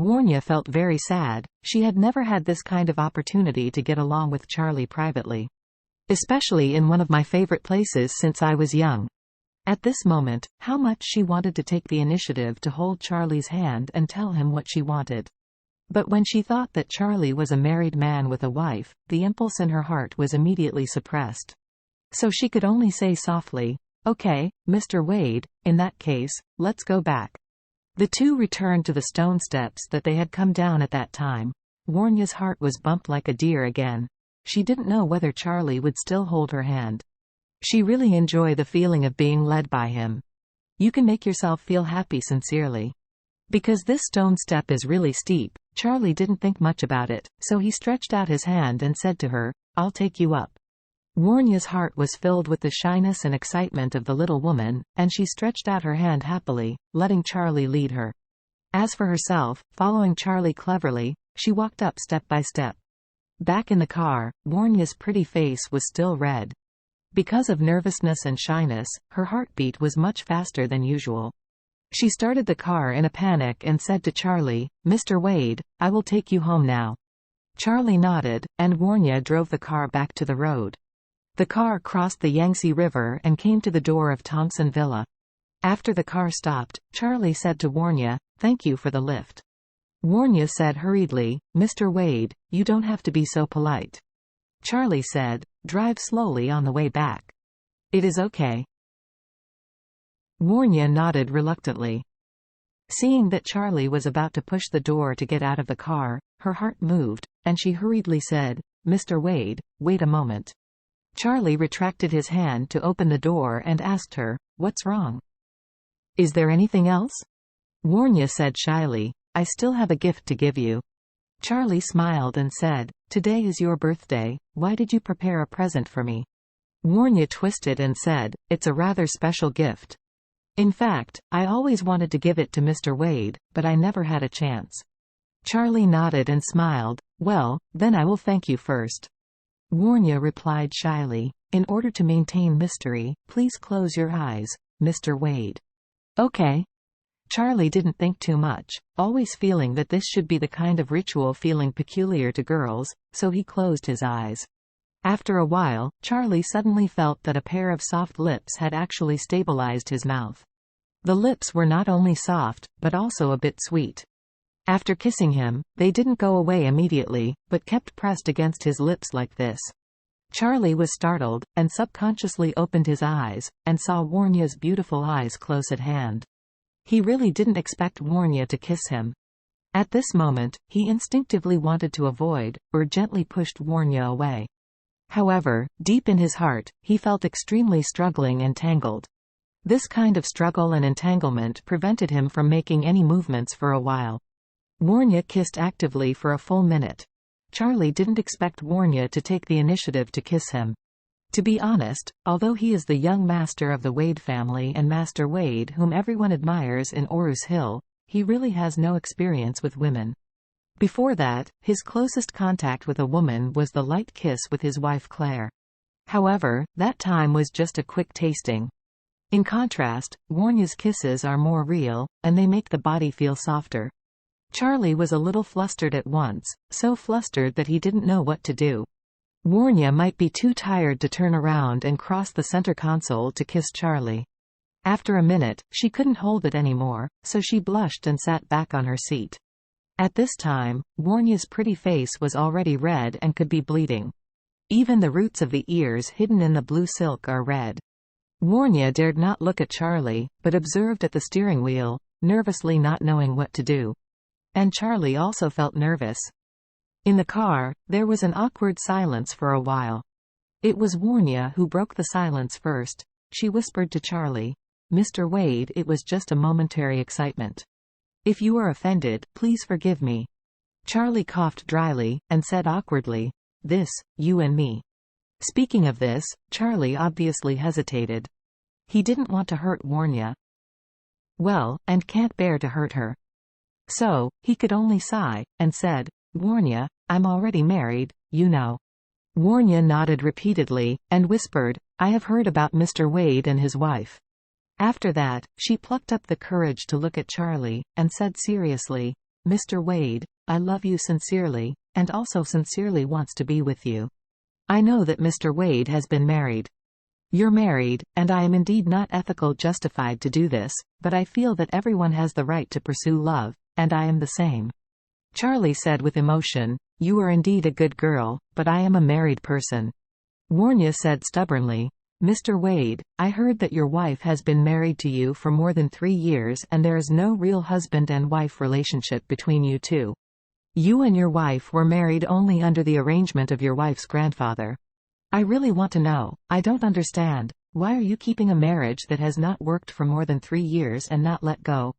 Warnya felt very sad. She had never had this kind of opportunity to get along with Charlie privately. Especially in one of my favorite places since I was young. At this moment, how much she wanted to take the initiative to hold Charlie's hand and tell him what she wanted. But when she thought that Charlie was a married man with a wife, the impulse in her heart was immediately suppressed. So she could only say softly, "Okay, Mr. Wade, in that case, let's go back." The two returned to the stone steps that they had come down at that time. Warnya's heart was bumped like a deer again. She didn't know whether Charlie would still hold her hand. She really enjoyed the feeling of being led by him. You can make yourself feel happy sincerely. Because this stone step is really steep, Charlie didn't think much about it, so he stretched out his hand and said to her, "I'll take you up." Warnya's heart was filled with the shyness and excitement of the little woman, and she stretched out her hand happily, letting Charlie lead her. As for herself, following Charlie cleverly, she walked up step by step. Back in the car, Warnya's pretty face was still red. Because of nervousness and shyness, her heartbeat was much faster than usual. She started the car in a panic and said to Charlie, "Mr. Wade, I will take you home now." Charlie nodded, and Warnya drove the car back to the road. The car crossed the Yangtze River and came to the door of Thompson Villa. After the car stopped, Charlie said to Warnya, "Thank you for the lift." Warnya said hurriedly, "Mr. Wade, you don't have to be so polite." Charlie said, "Drive slowly on the way back. It is okay." Warnya nodded reluctantly. Seeing that Charlie was about to push the door to get out of the car, her heart moved, and she hurriedly said, "Mr. Wade, wait a moment." Charlie retracted his hand to open the door and asked her, "What's wrong? Is there anything else?" Warnya said shyly, "I still have a gift to give you." Charlie smiled and said, "Today is your birthday, why did you prepare a present for me?" Warnya twisted and said, "It's a rather special gift. In fact, I always wanted to give it to Mr. Wade, but I never had a chance." Charlie nodded and smiled, "Well, then I will thank you first." Warnya replied shyly, "In order to maintain mystery, please close your eyes, Mr. Wade." "Okay." Charlie didn't think too much, always feeling that this should be the kind of ritual feeling peculiar to girls, so he closed his eyes. After a while, Charlie suddenly felt that a pair of soft lips had actually stabilized his mouth. The lips were not only soft, but also a bit sweet. After kissing him, they didn't go away immediately, but kept pressed against his lips like this. Charlie was startled, and subconsciously opened his eyes, and saw Warnya's beautiful eyes close at hand. He really didn't expect Warnya to kiss him. At this moment, he instinctively wanted to avoid, or gently pushed Warnya away. However, deep in his heart, he felt extremely struggling and tangled. This kind of struggle and entanglement prevented him from making any movements for a while. Warnya kissed actively for a full minute. Charlie didn't expect Warnya to take the initiative to kiss him. To be honest, although he is the young master of the Wade family and Master Wade whom everyone admires in Orus Hill, he really has no experience with women. Before that, his closest contact with a woman was the light kiss with his wife Claire. However, that time was just a quick tasting. In contrast, Warnya's kisses are more real, and they make the body feel softer. Charlie was a little flustered at once, so flustered that he didn't know what to do. Warnya might be too tired to turn around and cross the center console to kiss Charlie. After a minute, she couldn't hold it anymore, so she blushed and sat back on her seat. At this time, Warnya's pretty face was already red and could be bleeding. Even the roots of the ears hidden in the blue silk are red. Warnya dared not look at Charlie, but observed at the steering wheel, nervously not knowing what to do. And Charlie also felt nervous. In the car, there was an awkward silence for a while. It was Warnya who broke the silence first. She whispered to Charlie, "Mr. Wade, it was just a momentary excitement. If you are offended, please forgive me." Charlie coughed dryly, and said awkwardly, "This, you and me." Speaking of this, Charlie obviously hesitated. He didn't want to hurt Warnya. Well, and can't bear to hurt her. So, he could only sigh, and said, "Warnya, I'm already married, you know." Warnya nodded repeatedly, and whispered, "I have heard about Mr. Wade and his wife." After that, she plucked up the courage to look at Charlie, and said seriously, Mr. Wade, I love you sincerely, and also sincerely wants to be with you. I know that Mr. Wade has been married. You're married, and I am indeed not ethical justified to do this, but I feel that everyone has the right to pursue love, and I am the same. Charlie said with emotion, you are indeed a good girl, but I am a married person. Warnya said stubbornly, Mr. Wade, I heard that your wife has been married to you for more than 3 years and there is no real husband and wife relationship between you two. You and your wife were married only under the arrangement of your wife's grandfather. I really want to know, I don't understand, why are you keeping a marriage that has not worked for more than 3 years and not let go?